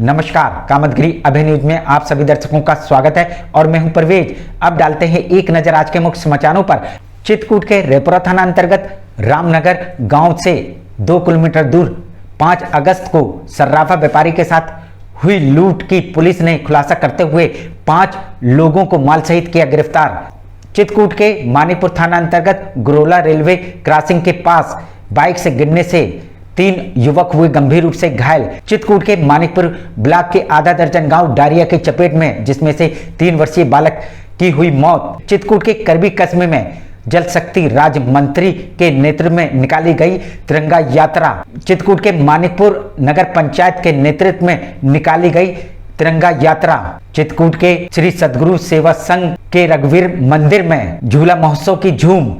नमस्कार, कामतगिरी अभय न्यूज में आप सभी दर्शकों का स्वागत है और मैं हूं परवेज। अब डालते हैं एक नजर आज के मुख्य समाचारों पर। चित्रकूट के रेपुरा थाना अंतर्गत रामनगर गांव से 2 किलोमीटर दूर 5 अगस्त को सर्राफा व्यापारी के साथ हुई लूट की पुलिस ने खुलासा करते हुए 5 लोगों को माल सहित किया गिरफ्तार। चित्रकूट के मानीपुर थाना अंतर्गत गुरोला रेलवे क्रॉसिंग के पास बाइक से गिरने से 3 युवक हुए गंभीर रूप से घायल। चित्रकूट के मानिकपुर ब्लॉक के आधा दर्जन गांव डायरिया की चपेट में, जिसमें से 3 वर्षीय बालक की हुई मौत। चित्रकूट के करबी कस्बे में जल शक्ति राज्य मंत्री के नेतृत्व में निकाली गई तिरंगा यात्रा। चित्रकूट के मानिकपुर नगर पंचायत के नेतृत्व में निकाली गई तिरंगा यात्रा। चित्रकूट के श्री सद्गुरु सेवा संघ के रघुवीर मंदिर में झूला महोत्सव की झूम।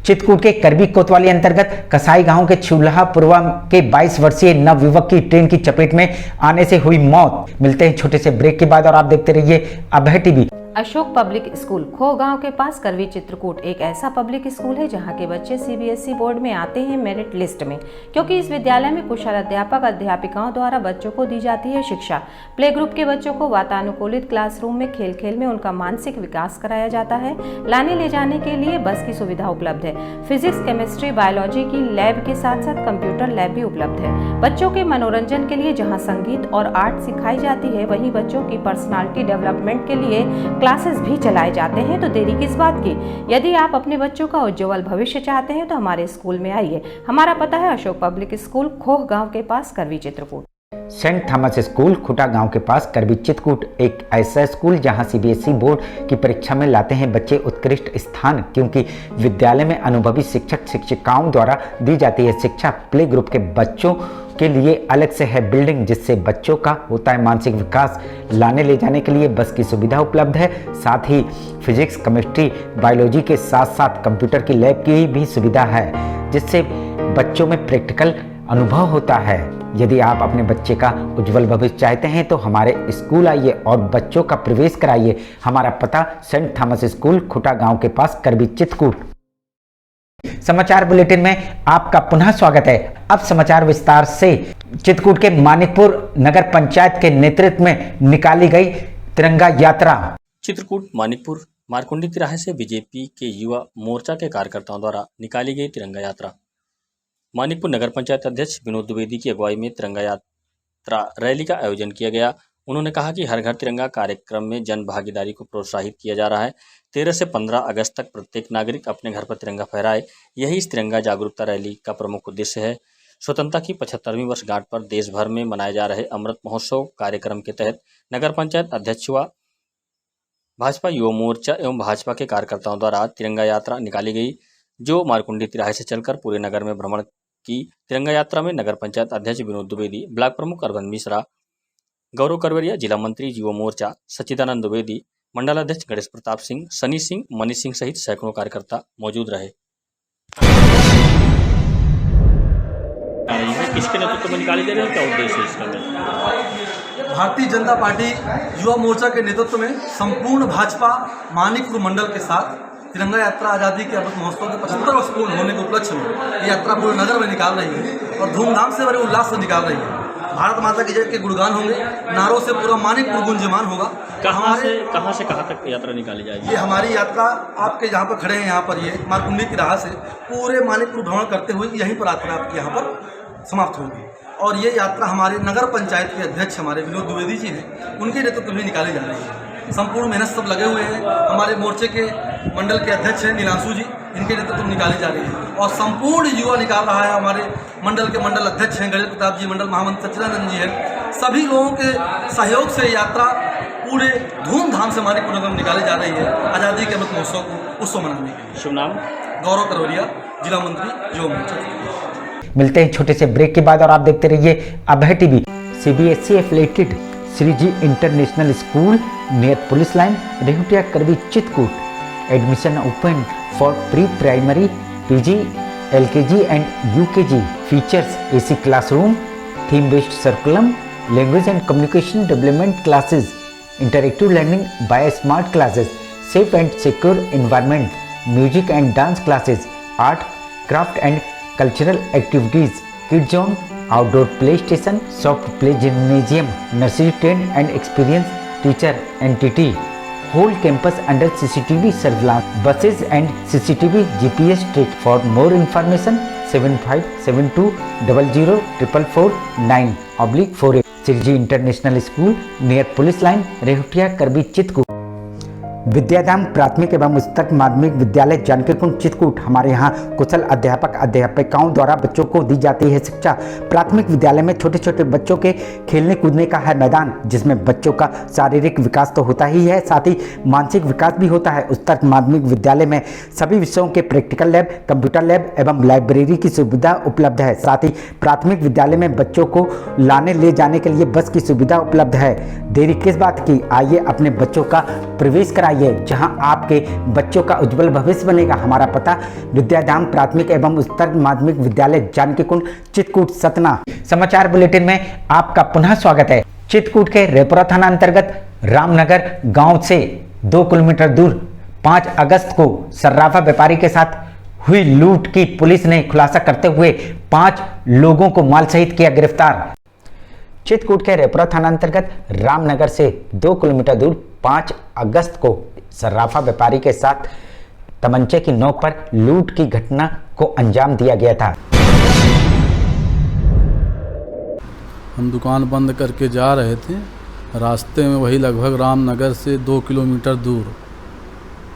चित्रकूट के करबी कोतवाली अंतर्गत कसाई गांव के छुल्हापुरवा के 22 वर्षीय नवयुवक की ट्रेन की चपेट में आने से हुई मौत। मिलते हैं छोटे से ब्रेक के बाद और आप देखते रहिए Abhay TV. Ashok public school खो गांव के पास करवी चित्रकूट एक ऐसा पब्लिक स्कूल है जहां के बच्चे सीबीएसई बोर्ड में आते हैं मेरिट लिस्ट में, क्योंकि इस विद्यालय में कुशल अध्यापक अध्यापिकाओं द्वारा बच्चों को दी जाती है शिक्षा। प्ले ग्रुप के बच्चों को वातानुकूलित क्लासरूम में खेल खेल में उनका मानसिक विकास कराया जाता है। लाने ले जाने के लिए बस की सुविधा उपलब्ध है। फिजिक्स, केमिस्ट्री, बायोलॉजी की लैब के साथ साथ कंप्यूटर लैब भी उपलब्ध है। बच्चों के मनोरंजन के लिए जहाँ संगीत और आर्ट सिखाई जाती है, वहीं बच्चों की पर्सनालिटी डेवलपमेंट के लिए क्लासेस भी चलाए जाते हैं। तो देरी किस बात की? यदि आप अपने बच्चों का उज्जवल भविष्य चाहते हैं तो हमारे स्कूल में आइए। हमारा पता है अशोक पब्लिक स्कूल, खोह गांव के पास, करवी चित्रकूट। सेंट थॉमस स्कूल खुटा गांव के पास करबी चित्रकूट एक ऐसा स्कूल जहां सीबीएसई बोर्ड की परीक्षा में लाते हैं बच्चे उत्कृष्ट स्थान, क्योंकि विद्यालय में अनुभवी शिक्षक शिक्षिकाओं द्वारा दी जाती है शिक्षा। प्ले ग्रुप के बच्चों के लिए अलग से है बिल्डिंग, जिससे बच्चों का होता है मानसिक विकास। लाने ले जाने के लिए बस की सुविधा उपलब्ध है। साथ ही फिजिक्स, केमिस्ट्री, बायोलॉजी के साथ साथ कंप्यूटर की लैब की भी सुविधा है, जिससे बच्चों में प्रैक्टिकल अनुभव होता है। यदि आप अपने बच्चे का उज्जवल भविष्य चाहते हैं तो हमारे स्कूल आइए और बच्चों का प्रवेश कराइए। हमारा पता सेंट थॉमस स्कूल खुटा गांव के पास, करबी चित्रकूट। समाचार बुलेटिन में आपका पुनः स्वागत है। अब समाचार विस्तार से। चित्रकूट के मानिकपुर नगर पंचायत के नेतृत्व में निकाली गई तिरंगा यात्रा। चित्रकूट मानिकपुर मारकुंडी तिराहे से बीजेपी के युवा मोर्चा के कार्यकर्ताओं द्वारा निकाली गई तिरंगा यात्रा। मानिकपुर नगर पंचायत अध्यक्ष विनोद द्विवेदी की अगुवाई में तिरंगा यात्रा रैली का आयोजन किया गया। उन्होंने कहा कि हर घर तिरंगा कार्यक्रम में जन भागीदारी को प्रोत्साहित किया जा रहा है। 13 से 15 अगस्त तक प्रत्येक नागरिक अपने घर पर तिरंगा फहराए, यही इस तिरंगा जागरूकता रैली का प्रमुख उद्देश्य है। स्वतंत्रता की 75वीं वर्षगांठ पर देश भर में मनाए जा रहे अमृत महोत्सव कार्यक्रम के तहत नगर पंचायत अध्यक्ष व भाजपा युवा मोर्चा एवं भाजपा के कार्यकर्ताओं द्वारा तिरंगा यात्रा निकाली गई, जो मारकुंडी तिराहे से चलकर पूरे नगर में भ्रमण की। तिरंगा यात्रा में नगर पंचायत अध्यक्ष विनोद द्विवेदी, ब्लॉक प्रमुख अरविंद मिश्रा, गौरव करवरिया, जिला मंत्री युवा मोर्चा सच्चिदानंद द्विवेदी, मंडल अध्यक्ष गणेश प्रताप सिंह, सनी सिंह, मनीष सिंह सहित सैकड़ों कार्यकर्ता मौजूद रहे। किसके नेतृत्व में निकाली जा रही है, क्या उद्देश्य है इसका? भारतीय जनता पार्टी युवा मोर्चा के नेतृत्व में संपूर्ण भाजपा मानिकपुर मंडल के साथ तिरंगा यात्रा आज़ादी के अमृत महोत्सव के 75 वर्ष पूर्ण होने के उपलक्ष्य में ये यात्रा पूरे नगर में निकाल रही है और धूमधाम से बड़े उल्लास से निकाल रही है। भारत माता की जय के गुणगान होंगे, नारों से पूरा मानिकपुर गुंजमान होगा। कहाँ से कहाँ तक यात्रा निकाली जाएगी? ये हमारी यात्रा आपके जहाँ पर खड़े हैं, यहाँ पर ये मारकुंडी की राह से पूरे मानिकपुर भ्रमण करते हुए यहीं पर यात्रा आपकी यहाँ पर समाप्त होगी। और ये यात्रा हमारे नगर पंचायत के अध्यक्ष हमारे विनोद द्विवेदी जी हैं, उनके नेतृत्व में निकाली जा रही है। संपूर्ण मेहनत सब लगे हुए हैं। हमारे मोर्चे के मंडल के अध्यक्ष हैं नीलांशु जी, इनके नेतृत्व में निकाली जा रही है। और संपूर्ण युवा निकाल रहा है। हमारे मंडल के मंडल अध्यक्ष हैं गणेश प्रताप जी, मंडल महामंत्री सच्चिदानंद जी हैं। सभी लोगों के सहयोग से यात्रा पूरे धूमधाम से हमारी पूरे में निकाली जा रही है आज़ादी के अमृत महोत्सव को उत्सव मनाने के लिए। शुभ नाम? गौरव करवरिया, जिला मंत्री युवा मोर्चा। मिलते हैं छोटे से ब्रेक के बाद और आप देखते रहिए Abhay TV. CBSE affiliated Shri ji international school near police line, Rehutiya, Karvi Chitrakoot. Admission open for pre primary, PG, LKG and UKG. Features AC classroom, theme based curriculum, language and communication development classes, interactive learning by smart classes, safe and secure environment, music and dance classes, art, craft and cultural activities, kid zone, outdoor play station, soft play gymnasium, nursery trained and experience teacher entity, whole campus under CCTV surveillance, buses and CCTV GPS track. For more information 7572004449/48 Shreeji international school near police line, Rehutiya, Karvi, Chitrakoot. Vidyadham प्राथमिक एवं उच्चतर माध्यमिक विद्यालय जानकीकुंड चित्रकूट। हमारे यहाँ कुशल अध्यापक अध्यापिकाओं द्वारा बच्चों को दी जाती है शिक्षा। प्राथमिक विद्यालय में छोटे छोटे बच्चों के खेलने कूदने का है मैदान, जिसमें बच्चों का शारीरिक विकास तो होता ही है, साथ ही मानसिक विकास भी होता है। उच्चतर माध्यमिक विद्यालय में सभी विषयों के प्रैक्टिकल लैब, कंप्यूटर लैब एवं लाइब्रेरी की सुविधा उपलब्ध है। साथ ही प्राथमिक विद्यालय में बच्चों को लाने ले जाने के लिए बस की सुविधा उपलब्ध है। देरी किस बात की, आइए अपने बच्चों का प्रवेश कराइए, जहां आपके बच्चों का उज्जवल भविष्य बनेगा। हमारा पता विद्याधाम प्राथमिक एवं उच्चतर माध्यमिक विद्यालय जानकीकुंड चित्रकूट सतना। समाचार बुलेटिन में आपका पुनः स्वागत है। चित्रकूट के रेपुरा थाना अंतर्गत रामनगर गांव से 2 किलोमीटर दूर 5 अगस्त को सर्राफा व्यापारी के साथ हुई लूट की पुलिस ने खुलासा करते हुए 5 लोगों को माल सहित किया गिरफ्तार। चित्रकूट के रेपुरा थाना अंतर्गत रामनगर से 2 किलोमीटर दूर 5 अगस्त को सर्राफा व्यापारी के साथ तमंचे की नोक पर लूट की घटना को अंजाम दिया गया था। हम दुकान बंद करके जा रहे थे, रास्ते में वही लगभग रामनगर से 2 किलोमीटर दूर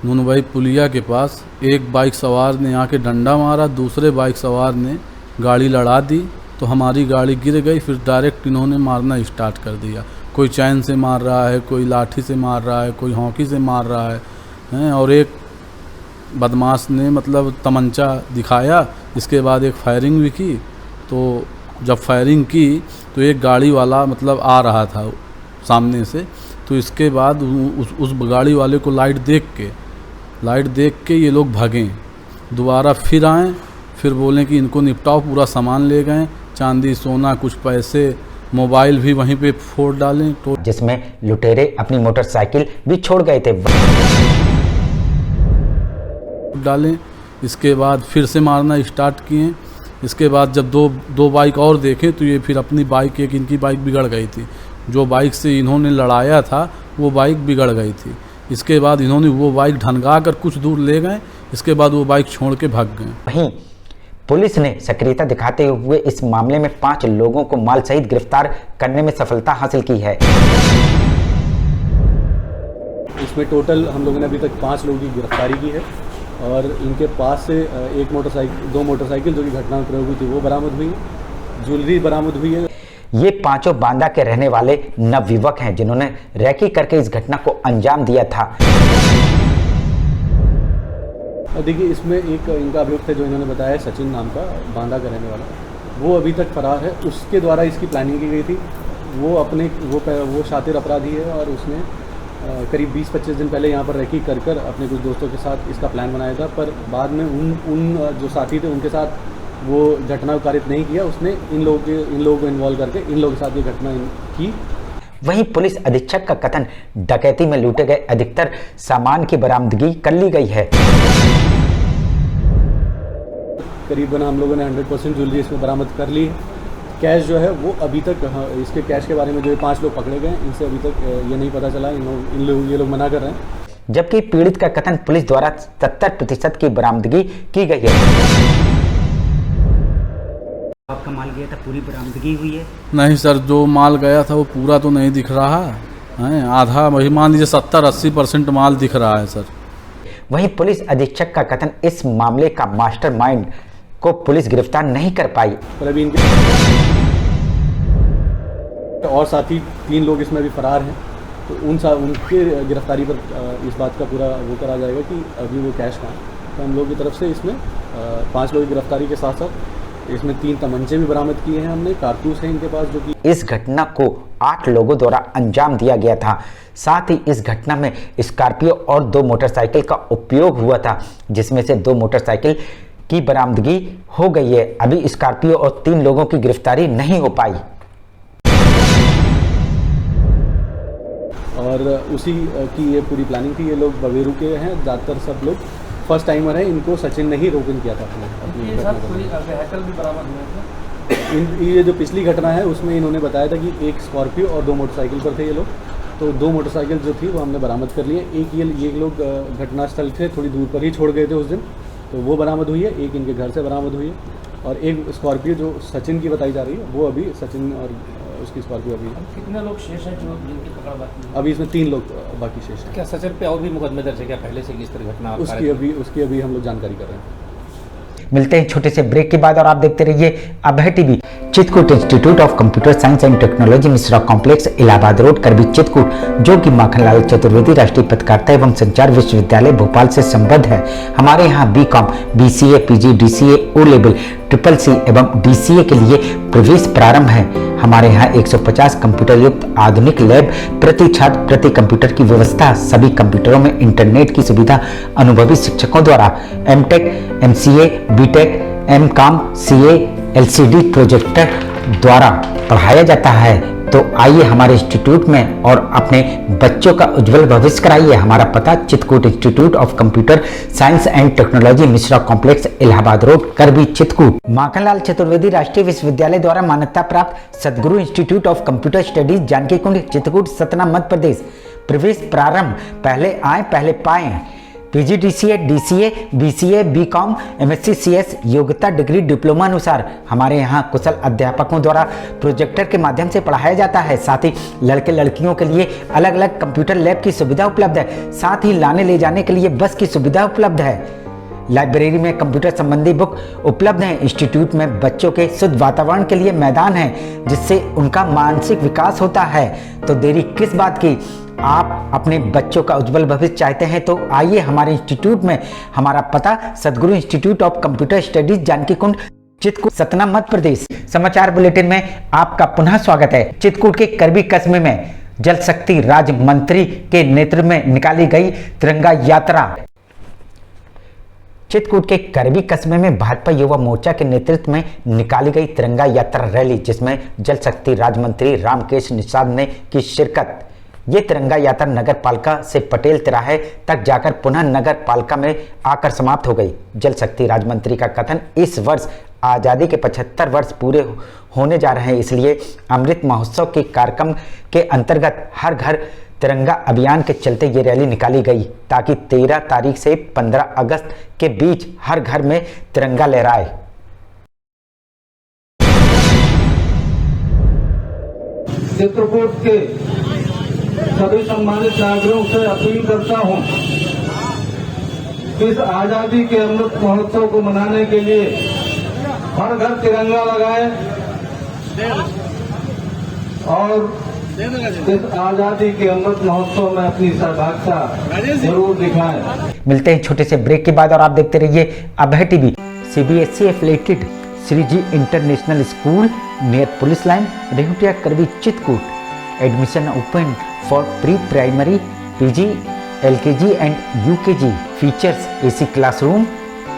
मुनबई पुलिया के पास एक बाइक सवार ने आके डंडा मारा, दूसरे बाइक सवार ने गाड़ी लड़ा दी तो हमारी गाड़ी गिर गई। फिर डायरेक्ट इन्होंने मारना स्टार्ट कर दिया। कोई चैन से मार रहा है, कोई लाठी से मार रहा है, कोई हॉकी से मार रहा है, और एक बदमाश ने मतलब तमंचा दिखाया। इसके बाद एक फायरिंग भी की। तो जब फायरिंग की तो एक गाड़ी वाला मतलब आ रहा था सामने से, तो इसके बाद उस गाड़ी वाले को लाइट देख के ये लोग भागें। दोबारा फिर आए, फिर बोलें कि इनको निपटाओ, पूरा सामान ले गए, चांदी सोना कुछ पैसे मोबाइल भी वहीं पे फोड़ डालें। तो जिसमें लुटेरे अपनी मोटरसाइकिल भी छोड़ गए थे। डालें इसके बाद फिर से मारना स्टार्ट किए। इसके बाद जब दो बाइक और देखे तो ये फिर अपनी बाइक, एक इनकी बाइक बिगड़ गई थी, जो बाइक से इन्होंने लड़ाया था वो बाइक बिगड़ गई थी। इसके बाद इन्होंने वो बाइक ढनगा कर कुछ दूर ले गए। इसके बाद वो बाइक छोड़ के भाग गए। वहीं पुलिस ने सक्रियता दिखाते हुए इस मामले में 5 लोगों को माल सहित गिरफ्तार करने में सफलता हासिल की है। इसमें टोटल हम लोगों ने अभी तक 5 लोगों की गिरफ्तारी की है और इनके पास से दो मोटरसाइकिल जो कि घटना में प्रयोग हुई थी वो बरामद हुई है, ज्वेलरी बरामद हुई है। ये 5 बांदा के रहने वाले नवयुवक हैं, जिन्होंने रैकी करके इस घटना को अंजाम दिया था। देखिए, इसमें एक इनका अभियुक्त है जो इन्होंने बताया, सचिन नाम का, बांदा का रहने वाला, वो अभी तक फरार है। उसके द्वारा इसकी प्लानिंग की गई थी। वो शातिर अपराधी है और उसने करीब 20-25 दिन पहले यहाँ पर रैकी कर अपने कुछ दोस्तों के साथ इसका प्लान बनाया था, पर बाद में उन जो साथी थे उनके साथ वो घटना कारित नहीं किया। उसने इन लोगों को इन्वॉल्व करके इन लोगों के साथ ये घटना की। वहीं पुलिस अधीक्षक का कथन, डकैती में लूटे गए अधिकतर सामान की बरामदगी कर ली गई है। करीबन हम लोगों ने 100% ज्वेलरी इसमें बरामद कर ली है। कैश जो है वो अभी तक, इसके कैश के बारे में जो 5 लोग पकड़े गए, इनसे अभी तक ये नहीं पता चला। ये लोग मना कर रहे हैं। जबकि पीड़ित का कथन पुलिस द्वारा 70% की बरामदगी की गई है। आपका माल गया था, पूरी बरामदगी हुई है? नहीं सर, जो माल गया था वो पूरा तो नहीं दिख रहा है, आधा, वही मान लीजिए 70-80% माल दिख रहा है सर। वहीं पुलिस अधीक्षक का कथन, इस मामले का मास्टरमाइंड को पुलिस गिरफ्तार नहीं कर पाई। पर अभी इनके और साथी 3 लोग इसमें भी फरार हैं, तो उनके गिरफ्तारी पर इस बात का पूरा वो करा जाएगा कि अभी वो कैश कहाँ है। तो हम लोग की तरफ से इसमें 5 लोगों की गिरफ्तारी के साथ साथ इसमें 3 तमंचे भी बरामद किए हैं हमने, कारतूस हैं इनके पास, जो कि इस घटना को 8 लोगों द्वारा अंजाम दिया गया था। साथ ही इस घटना में स्कॉर्पियो और 2 मोटरसाइकिल का उपयोग हुआ था, जिसमें से 2 मोटरसाइकिल की बरामदगी हो गई है। अभी स्कॉर्पियो और 3 लोगों की गिरफ्तारी नहीं हो पाई। और उसी की ये पूरी प्लानिंग थी। ये लोग बवेरू के हैं, ज़्यादातर सब लोग फर्स्ट टाइमर है। इनको सचिन ने ही रोकन किया था अपने। ये जो पिछली घटना है उसमें इन्होंने बताया था कि एक स्कॉर्पियो और 2 मोटरसाइकिल पर थे ये लोग। तो 2 मोटरसाइकिल जो थी वो हमने बरामद कर लिए। एक ये लोग घटनास्थल से थोड़ी दूर पर ही छोड़ गए थे उस दिन, तो वो बरामद हुई है। एक इनके घर से बरामद हुई है और एक स्कॉर्पियो जो सचिन की बताई जा रही है वो अभी सचिन और उसकी स्कॉर्पियो अभी। कितने लोग शेष हैं जो जिनकी पकड़ बाकी है? अभी इसमें 3 लोग बाकी शेष हैं। क्या सचिन पे और भी मुकदमे दर्ज है क्या पहले से इस तरह घटना? उसकी अभी हम लोग जानकारी कर रहे हैं। मिलते हैं छोटे से ब्रेक के बाद और आप देखते रहिए Abhay TV. Chitrakoot institute of computer science and technology Mishra complex Allahabad road Karvi Chitrakoot, जो कि माखनलाल चतुर्वेदी राष्ट्रीय पत्रकारिता एवं संचार विश्वविद्यालय भोपाल से संबद्ध है। हमारे यहाँ BCom, BCA, PG, DCA, O level, CCC एवं डीसीए के लिए प्रवेश प्रारंभ है। हमारे यहाँ 150 कंप्यूटर युक्त आधुनिक लैब, प्रति छात्र प्रति कंप्यूटर की व्यवस्था, सभी कंप्यूटरों में इंटरनेट की सुविधा, अनुभवी शिक्षकों द्वारा MTech, MCA, BTech, MCom, CA, LCD projector द्वारा पढ़ाया जाता है। तो आइए हमारे इंस्टीट्यूट में और अपने बच्चों का उज्जवल भविष्य कराइए। हमारा पता Chitrakoot institute of computer science and technology Mishra complex Allahabad road Karvi Chitrakoot. Makhanlal Chaturvedi राष्ट्रीय विश्वविद्यालय द्वारा मान्यता प्राप्त Sadguru institute of computer studies Janki Kund Chitrakoot Satna Madhya Pradesh. प्रवेश प्रारंभ, पहले आए पहले पाए। PGDCA, DCA, BCA, BCom, MSc, CS योग्यता डिग्री डिप्लोमा अनुसार हमारे यहाँ कुशल अध्यापकों द्वारा प्रोजेक्टर के माध्यम से पढ़ाया जाता है। साथ ही लड़के लड़कियों के लिए अलग अलग कंप्यूटर लैब की सुविधा उपलब्ध है। साथ ही लाने ले जाने के लिए बस की सुविधा उपलब्ध है। लाइब्रेरी में कंप्यूटर संबंधी बुक उपलब्ध हैं। इंस्टीट्यूट में बच्चों के शुद्ध वातावरण के लिए मैदान है, जिससे उनका मानसिक विकास होता है। तो देरी किस बात की, आप अपने बच्चों का उज्जवल भविष्य चाहते हैं तो आइए हमारे इंस्टीट्यूट में। हमारा पता Sadguru institute of computer studies Janki Kund Chitrakoot Satna Madhya Pradesh. समाचार बुलेटिन में आपका पुनः स्वागत है। चित्रकूट के करबी कस्बे में जल शक्ति राज्य मंत्री के नेतृत्व में निकाली गई तिरंगा यात्रा। चित्रकूट के करबी कस्बे में भाजपा युवा मोर्चा के नेतृत्व में निकाली गई तिरंगा यात्रा रैली, जिसमें जल शक्ति राज्य मंत्री रामकेश निषाद ने की शिरकत। ये तिरंगा यात्रा नगर पालिका से पटेल तिराहे तक जाकर पुनः नगर पालिका में आकर समाप्त हो गई। जल शक्ति राज्य मंत्री का कथन, इस वर्ष आज़ादी के 75 वर्ष पूरे होने जा रहे हैं, इसलिए अमृत महोत्सव के कार्यक्रम के अंतर्गत हर घर तिरंगा अभियान के चलते ये रैली निकाली गई, ताकि 13 तारीख से 15 अगस्त के बीच हर घर में तिरंगा लहराए। चित्रकूट के सभी सम्मानित नागरिकों से अपील करता हूं कि इस आजादी के अमृत महोत्सव को मनाने के लिए हर घर तिरंगा लगाएं और इस आजादी के अमृत महोत्सव में अपनी सहभागिता जरूर दिखाएं। मिलते हैं छोटे से ब्रेक के बाद और आप देखते रहिए Abhay TV. CBSE affiliated Shri ji international school near police line Rehutiya Karvi Chitrakoot. Admission open for pre primary, PG, LKG and UKG. Features AC classroom,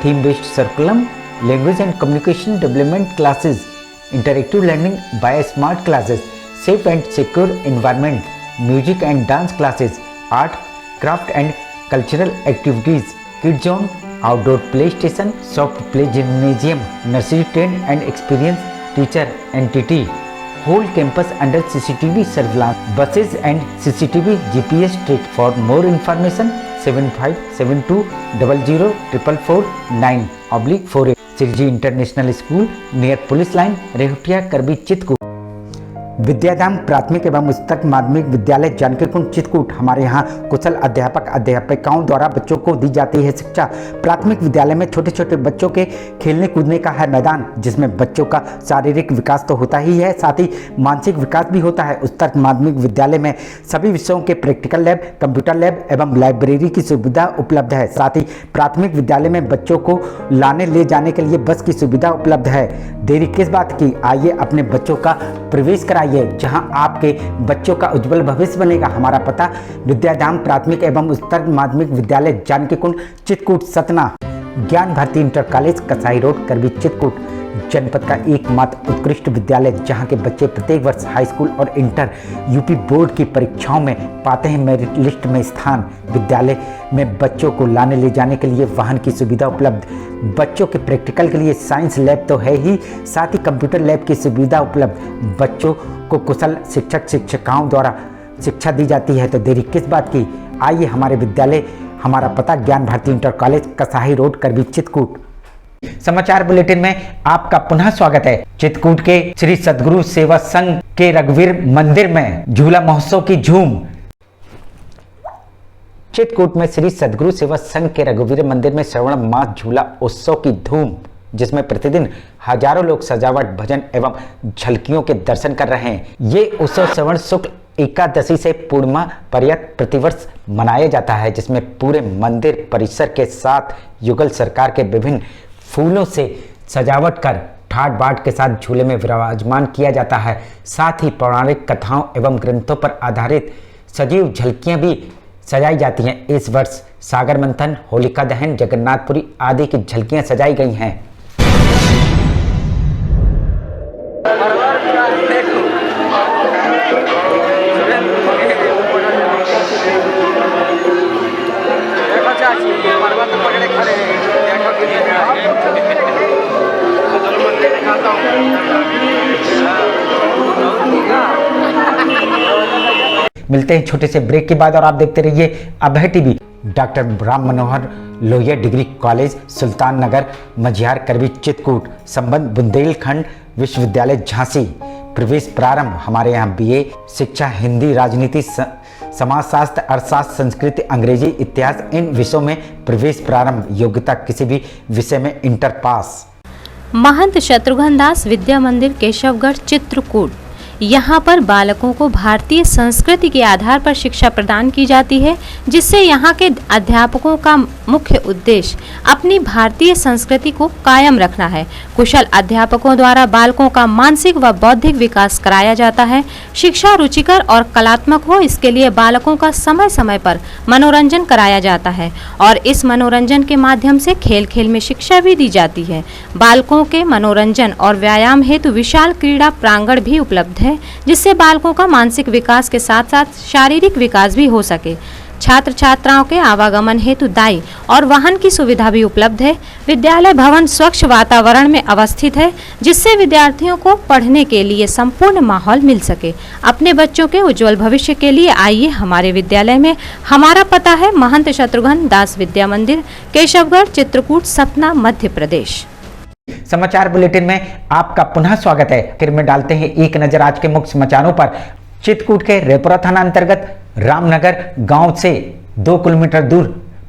theme based curriculum, language and communication development classes, interactive learning by smart classes, safe and secure environment, music and dance classes, art, craft and cultural activities, kids zone, outdoor play station, soft play gymnasium, nursery trained and experienced teacher entity. Whole campus under CCTV surveillance, buses and CCTV GPS track. For more information 7572004449/48 Shreeji international school near police line Rehutiya Karvi Chitrakoot. Vidyadham प्राथमिक एवं उच्चतर माध्यमिक विद्यालय जानकी कुंड चित्रकूट। हमारे यहाँ कुशल अध्यापक अध्यापिकाओं द्वारा बच्चों को दी जाती है शिक्षा। प्राथमिक विद्यालय में छोटे छोटे बच्चों के खेलने कूदने का है मैदान, जिसमें बच्चों का शारीरिक विकास तो होता ही है, साथ ही मानसिक विकास भी होता है। उच्चतर माध्यमिक विद्यालय में सभी विषयों के प्रैक्टिकल लैब, कंप्यूटर लैब एवं लाइब्रेरी की सुविधा उपलब्ध है। साथ ही प्राथमिक विद्यालय में बच्चों को लाने ले जाने के लिए बस की सुविधा उपलब्ध है। देरी किस बात की, आइए अपने बच्चों का प्रवेश कराइए, जहां आपके बच्चों का उज्जवल भविष्य बनेगा। हमारा पता विद्याधाम प्राथमिक एवं उच्चतर माध्यमिक विद्यालय जानकी कुंड चित्रकूट सतना। ज्ञान भारती इंटर कॉलेज कसाई रोड करबी चित्रकूट। जनपद का एकमात्र उत्कृष्ट विद्यालय जहां के बच्चे प्रत्येक वर्ष हाई स्कूल और इंटर यूपी बोर्ड की परीक्षाओं में पाते हैं मेरिट लिस्ट में स्थान। विद्यालय में बच्चों को लाने ले जाने के लिए वाहन की सुविधा उपलब्ध, बच्चों के प्रैक्टिकल के लिए साइंस लैब तो है ही, साथ ही कंप्यूटर लैब की सुविधा उपलब्ध। बच्चों को कुशल शिक्षक शिक्षिकाओं द्वारा शिक्षा दी जाती है। तो देरी किस बात की, आइए हमारे विद्यालय, हमारा पता ज्ञान भारती इंटर कॉलेज, कसाही रोड, करबी, चित्रकूट। समाचार बुलेटिन में आपका पुनः स्वागत है। चित्रकूट के श्री सद्गुरु सेवा संघ के रघुवीर मंदिर में झूला महोत्सव की झूम। चित्रकूट में श्री सद्गुरु सेवा संघ के रघुवीर मंदिर में श्रावण मास झूला उत्सव की धूम, जिसमें प्रतिदिन हजारों लोग सजावट, भजन एवं झलकियों के दर्शन कर रहे हैं। ये उत्सव श्रवण शुक्ल एकादशी से पूर्णिमा पर्यंत प्रतिवर्ष मनाया जाता है, जिसमें पूरे मंदिर परिसर के साथ युगल सरकार के विभिन्न फूलों से सजावट कर ठाट बाट के साथ झूले में विराजमान किया जाता है। साथ ही पौराणिक कथाओं एवं ग्रंथों पर आधारित सजीव झलकियां भी सजाई जाती हैं। इस वर्ष सागर मंथन, होलिका दहन, जगन्नाथपुरी आदि की झलकियां सजाई गई हैं। मिलते हैं छोटे से ब्रेक के बाद और आप देखते रहिए Abhay TV. Doctor Ram Manohar Lohia degree college, सुल्तान नगर, मझियार, करबी, चित्रकूट, संबंध बुंदेलखंड विश्वविद्यालय झांसी। प्रवेश प्रारंभ। हमारे यहाँ बीए शिक्षा, हिंदी, राजनीति, समाजशास्त्र, अर्थशास्त्र, संस्कृत, अंग्रेजी, इतिहास, इन विषयों में प्रवेश प्रारंभ। योग्यता किसी भी विषय में इंटर पास। महंत शत्रुघ्न दास विद्या मंदिर, केशवगढ़, चित्रकूट। यहाँ पर बालकों को भारतीय संस्कृति के आधार पर शिक्षा प्रदान की जाती है, जिससे यहाँ के अध्यापकों का मुख्य उद्देश्य अपनी भारतीय संस्कृति को कायम रखना है। कुशल अध्यापकों द्वारा बालकों का मानसिक व बौद्धिक विकास कराया जाता है। शिक्षा रुचिकर और कलात्मक हो, इसके लिए बालकों का समय समय पर मनोरंजन कराया जाता है और इस मनोरंजन के माध्यम से खेल खेल में शिक्षा भी दी जाती है। बालकों के मनोरंजन और व्यायाम हेतु विशाल क्रीड़ा प्रांगण भी उपलब्ध है, जिससे बालकों का मानसिक विकास के साथ साथ शारीरिक विकास भी हो सके। छात्र छात्राओं के आवागमन हेतु दाई और वाहन की सुविधा भी उपलब्ध है। विद्यालय भवन स्वच्छ वातावरण में अवस्थित है, जिससे विद्यार्थियों को पढ़ने के लिए संपूर्ण माहौल मिल सके। अपने बच्चों के उज्जवल भविष्य के लिए आइए हमारे विद्यालय में। हमारा पता है महंत शत्रुघ्न दास विद्या मंदिर, केशवगढ़, चित्रकूट, सतना, मध्य प्रदेश। समाचार बुलेटिन में आपका पुनः स्वागत है। आखिर में डालते हैं एक नजर आज के मुख्य समाचारों पर। चित्रकूट के रेपुरा थाना अंतर्गत रामनगर गांव से 2 किलोमीटर दूर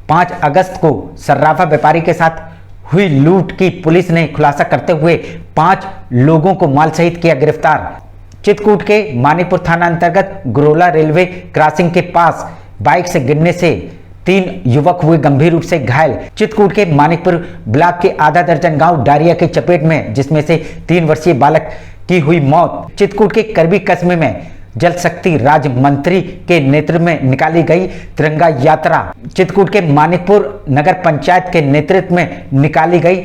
5 अगस्त को सर्राफा व्यापारी के साथ हुई लूट की पुलिस ने खुलासा करते हुए 5 लोगों को माल सहित किया गिरफ्तार। चित्रकूट के मानीपुर थाना अंतर्गत गुरोला रेलवे क्रॉसिंग के पास बाइक से गिरने से 3 युवक हुए गंभीर रूप से घायल। चित्रकूट के मानिकपुर ब्लॉक के आधा दर्जन गांव डायरिया की चपेट में, जिसमें से 3 वर्षीय बालक की हुई मौत। चित्रकूट के करबी कस्बे में जल शक्ति राज्य मंत्री के नेतृत्व में निकाली गई तिरंगा यात्रा। चित्रकूट के मानिकपुर नगर पंचायत के नेतृत्व में निकाली गई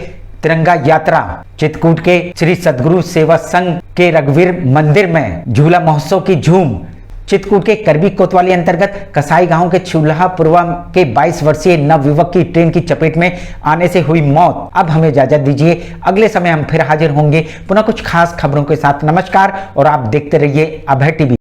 तिरंगा यात्रा। चित्रकूट के श्री सद्गुरु सेवा संघ के रघुवीर मंदिर में झूला महोत्सव की झूम। चित्रकूट के करबी कोतवाली अंतर्गत कसाई गांव के छुल्हापुरवा के 22 वर्षीय नवयुवक की ट्रेन की चपेट में आने से हुई मौत। अब हमें इजाजत दीजिए, अगले समय हम फिर हाजिर होंगे पुनः कुछ खास खबरों के साथ। नमस्कार और आप देखते रहिए अभय टीवी।